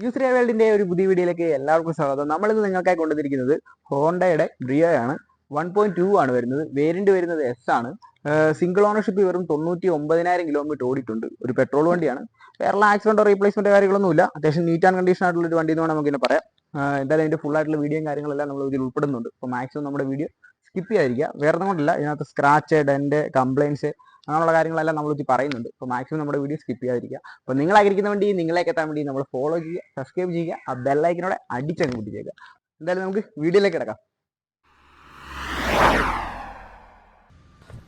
യൂസ്രിയ വേൾഡിന്റെ ഒരു പുതിയ വീഡിയോയിലേക്ക് എല്ലാവർക്കും സ്വാഗതം. നമ്മളിന്ന് നിങ്ങൾക്കായി കൊണ്ടുവന്നിരിക്കുന്നത് ഹോണ്ടയുടെ ബ്രിയോയാണ്. 1.2 ആണ് വരുന്നത്. വേരിയന്റ് വരുന്നത് എസ് ആണ്. സിംഗിൾ ഓണർഷിപ്പ് വെറും 99,000 കിലോമീറ്റർ ഓടിയിട്ടുണ്ട്. ഒരു പെട്രോൾ വണ്ടിയാണ്. വേറെ ആക്സിഡന്റോ റീപ്ലേസ്മെന്റ് കാര്യങ്ങളൊന്നുമില്ല. അത്യാവശ്യം നീറ്റ് ആൻഡ് കണ്ടീഷൻ ആയിട്ടുള്ള ഒരു വണ്ടി എന്ന് വേണം നമുക്കിനെ പറയാം. എന്തായാലും അതിന്റെ ഫുൾ ആയിട്ടുള്ള വീഡിയോയും കാര്യങ്ങളെല്ലാം നമ്മൾ ഇതിൽ ഉൾപ്പെടുന്നുണ്ട്. അപ്പോൾ മാക്സിമം നമ്മുടെ വീഡിയോ സ്കിപ്പ് ചെയ്യാതിരിക്കുക. വേറെ കൊണ്ടല്ല, ഇതിനകത്ത് സ്ക്രാച്ച്, ഡെന്റ്, കംപ്ലൈൻസ് അങ്ങനെയുള്ള കാര്യങ്ങളെല്ലാം നമ്മൾ ഇത് പറയുന്നുണ്ട്. അപ്പോൾ മാക്സിമം നമ്മുടെ വീഡിയോ സ്കിപ്പ് ചെയ്യാതിരിക്കുക. അപ്പോൾ നിങ്ങളായിരിക്കുന്ന വേണ്ടി നിങ്ങളേക്ക് എത്താൻ വേണ്ടി നമ്മൾ ഫോളോ ചെയ്യുക, സബ്സ്ക്രൈബ് ചെയ്യുക, ആ ബെല്ലൈക്കനോടെ അടിച്ചങ്ങ് പിടിച്ചേക്കുക. എന്തായാലും നമുക്ക് വീഡിയോയിലേക്ക് കിടക്കാം.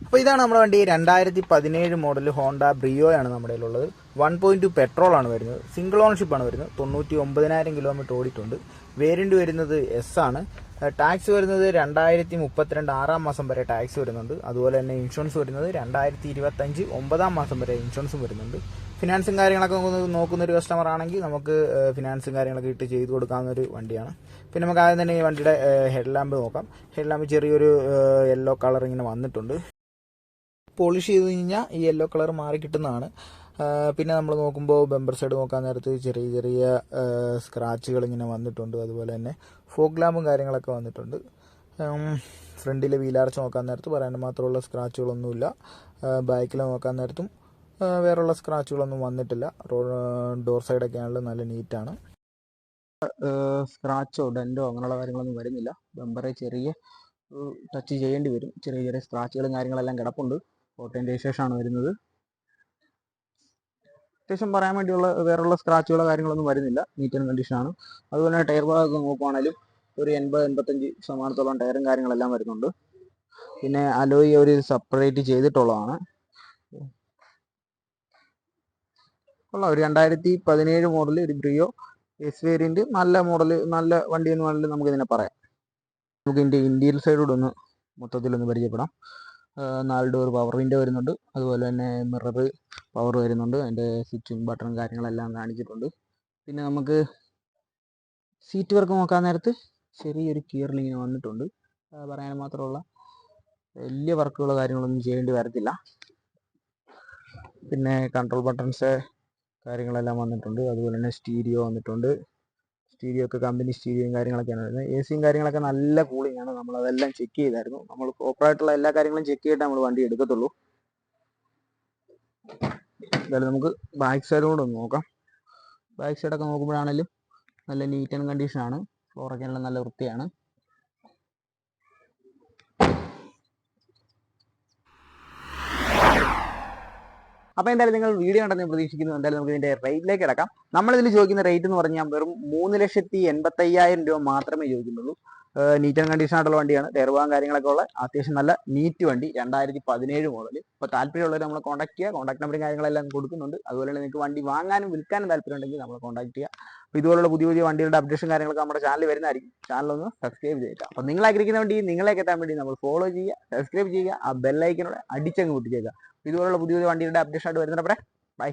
അപ്പോൾ ഇതാണ് നമ്മുടെ വണ്ടി. 2017 മോഡൽ ഹോണ്ട ബ്രിയോയാണ് നമ്മുടെ കയ്യിലുള്ളത്. 1.2 പെട്രോൾ ആണ് വരുന്നത്. സിംഗിൾ ഓണർഷിപ്പ് ആണ് വരുന്നത്. 99,000 കിലോമീറ്റർ ഓടിയിട്ടുണ്ട്. വേരിയന്റ് വരുന്നത് എസ് ആണ്. ടാക്സ് വരുന്നത് 2032 6 മാസം വരെ ടാക്സ് വരുന്നുണ്ട്. അതുപോലെ തന്നെ ഇൻഷുറൻസ് വരുന്നത് 2025 9 മാസം വരെ ഇൻഷുറൻസും വരുന്നുണ്ട്. ഫിനാൻസും കാര്യങ്ങളൊക്കെ നോക്കുന്ന ഒരു കസ്റ്റമർ ആണെങ്കിൽ നമുക്ക് ഫിനാൻസും കാര്യങ്ങളൊക്കെ ഇട്ട് ചെയ്ത് കൊടുക്കാവുന്ന ഒരു വണ്ടിയാണ്. പിന്നെ നമുക്ക് ആദ്യം തന്നെ ഈ വണ്ടിയുടെ ഹെഡ് ലാമ്പ് നോക്കാം. ഹെഡ് ലാമ്പ് ചെറിയൊരു യെല്ലോ കളർ ഇങ്ങനെ വന്നിട്ടുണ്ട്. പോളിഷ് ചെയ്ത് കഴിഞ്ഞാൽ ഈ യെല്ലോ കളർ മാറി കിട്ടുന്നതാണ്. പിന്നെ നമ്മൾ നോക്കുമ്പോൾ ബമ്പർ സൈഡ് നോക്കാൻ നേരത്ത് ചെറിയ ചെറിയ സ്ക്രാച്ചുകൾ ഇങ്ങനെ വന്നിട്ടുണ്ട്. അതുപോലെ തന്നെ ഫോഗ് ലാമ്പും കാര്യങ്ങളൊക്കെ വന്നിട്ടുണ്ട്. ഫ്രണ്ടിലെ വീലാർച്ച് നോക്കാൻ നേരത്ത് പറയാൻ മാത്രമുള്ള സ്ക്രാച്ചുകളൊന്നുമില്ല. ബാക്കിൽ നോക്കാൻ നേരത്തും വേറെയുള്ള സ്ക്രാച്ചുകളൊന്നും വന്നിട്ടില്ല. ഡോർ സൈഡൊക്കെ ആണല്ലോ നല്ല നീറ്റാണ്. സ്ക്രാച്ചോ ഡെൻറ്റോ അങ്ങനെയുള്ള കാര്യങ്ങളൊന്നും വരുന്നില്ല. ബമ്പറെ ചെറിയ ടച്ച് ചെയ്യേണ്ടി വരും. ചെറിയ ചെറിയ സ്ക്രാച്ചുകളും കാര്യങ്ങളെല്ലാം കിടപ്പുണ്ട്. ഫോട്ടോൻ്റെ ശേഷമാണ് വരുന്നത്. അത്യാവശ്യം പറയാൻ വേണ്ടിയുള്ള വേറെയുള്ള സ്ക്രാച്ചുകളോ കാര്യങ്ങളൊന്നും വരുന്നില്ല. നീറ്റ് ആൻഡ് കണ്ടീഷനാണ്. അതുപോലെ തന്നെ ടയർ ഭാഗമൊക്കെ നോക്കുവാണെങ്കിലും ഒരു 80-85% ടയറും കാര്യങ്ങളെല്ലാം വരുന്നുണ്ട്. പിന്നെ അലോയി ഒരു സെപ്പറേറ്റ് ചെയ്തിട്ടുള്ളതാണ്. ഉള്ള ഒരു 2017 മോഡൽ ഒരു ബ്രിയോ എസ് വേരിയന്റ്, നല്ല മോഡൽ, നല്ല വണ്ടി എന്ന് വേണമെങ്കിൽ നമുക്ക് ഇതിനെ പറയാം. നമുക്ക് ഇതിൻ്റെ ഇന്റീരിയർ സൈഡോട് ഒന്ന് മൊത്തത്തിലൊന്ന് പരിചയപ്പെടാം. 4 ഡോർ പവർ വിൻഡോ വരുന്നുണ്ട്. അതുപോലെ തന്നെ മിറർ പവർ വരുന്നുണ്ട്. അതിൻ്റെ സ്വിച്ചും ബട്ടണും കാര്യങ്ങളെല്ലാം കാണിച്ചിട്ടുണ്ട്. പിന്നെ നമുക്ക് സീറ്റ് വർക്ക് നോക്കാൻ നേരത്ത് ചെറിയൊരു കീറലിങ്ങനെ വന്നിട്ടുണ്ട്. പറയാൻ മാത്രമുള്ള വലിയ വർക്കുകളോ കാര്യങ്ങളൊന്നും ചെയ്യേണ്ടി വരത്തില്ല. പിന്നെ കൺട്രോൾ ബട്ടൺസ് കാര്യങ്ങളെല്ലാം വന്നിട്ടുണ്ട്. അതുപോലെ തന്നെ സ്റ്റീരിയോ വന്നിട്ടുണ്ട്. സ്റ്റീരിയോ ഒക്കെ കമ്പനി സ്റ്റീരിയോയും കാര്യങ്ങളൊക്കെയാണ് വരുന്നത്. എ സിയും കാര്യങ്ങളൊക്കെ നല്ല കൂളിംഗ് ആണ്. നമ്മളതെല്ലാം ചെക്ക് ചെയ്തായിരുന്നു. നമ്മൾ പ്രോപ്പറായിട്ടുള്ള എല്ലാ കാര്യങ്ങളും ചെക്ക് ചെയ്തിട്ട് നമ്മൾ വണ്ടി എടുക്കത്തുള്ളൂ. എന്തായാലും നമുക്ക് ബാക്ക് സൈഡ് കൂടെ ഒന്ന് നോക്കാം. ബാക്ക് സൈഡൊക്കെ നോക്കുമ്പോഴാണെങ്കിലും നല്ല നീറ്റ് ആൻഡ് കണ്ടീഷനാണ്. ഫ്ലോറൊക്കെ എല്ലാം നല്ല വൃത്തിയാണ്. അപ്പോൾ എന്തായാലും നിങ്ങൾ വീഡിയോ കണ്ടെന്ന് പ്രതീക്ഷിക്കുന്നു. എന്തായാലും നമുക്ക് ഇതിൻ്റെ റേറ്റിലേക്ക് കിടക്കാം. നമ്മളിതിൽ ചോദിക്കുന്ന റേറ്റ് എന്ന് പറഞ്ഞാൽ വെറും 3,85,000 രൂപ മാത്രമേ ചോദിക്കുന്നുള്ളൂ. നീറ്റ് ആൻഡ് കണ്ടീഷൻ ആയിട്ടുള്ള വണ്ടിയാണ്. ടയർ ഭാഗം കാര്യങ്ങളൊക്കെ ഉള്ള അത്യാവശ്യം നല്ല നീറ്റ് വണ്ടി, 2017 മോഡൽ. ഇപ്പോൾ താല്പര്യമുള്ളവർ നമ്മളെ കോൺടാക്ട് ചെയ്യുക. കോൺടാക്ട് നമ്പറും കാര്യങ്ങളെല്ലാം കൊടുക്കുന്നുണ്ട്. അതുപോലെ തന്നെ നിങ്ങൾക്ക് വണ്ടി വാങ്ങാനും വിൽക്കാനും താല്പര്യം ഉണ്ടെങ്കിൽ നമ്മളെ കോൺടാക്ട് ചെയ്യുക. അപ്പോൾ ഇതുപോലുള്ള പുതിയ പുതിയ വണ്ടികളുടെ അപ്ഡേഷൻ കാര്യങ്ങളൊക്കെ നമ്മുടെ ചാനൽ വരുന്നതായിരിക്കും. ചാനലൊന്ന് സബ്സ്ക്രൈബ് ചെയ്യുക. അപ്പോൾ നിങ്ങളാഗ്രഹിക്കുന്ന വണ്ടി നിങ്ങളേക്ക് എത്താൻ വേണ്ടി നമ്മൾ ഫോളോ ചെയ്യുക, സബ്സ്ക്രൈബ് ചെയ്യുക, ആ ബെല്ലൈക്കനോടെ അടിച്ചങ്ങ് പൊട്ടിച്ചേക്കുക. ഇതുപോലുള്ള പുതിയ പുതിയ വണ്ടികളുടെ അപ്ഡേഷൻ ആയിട്ട് വരുന്നവരെ ബൈ.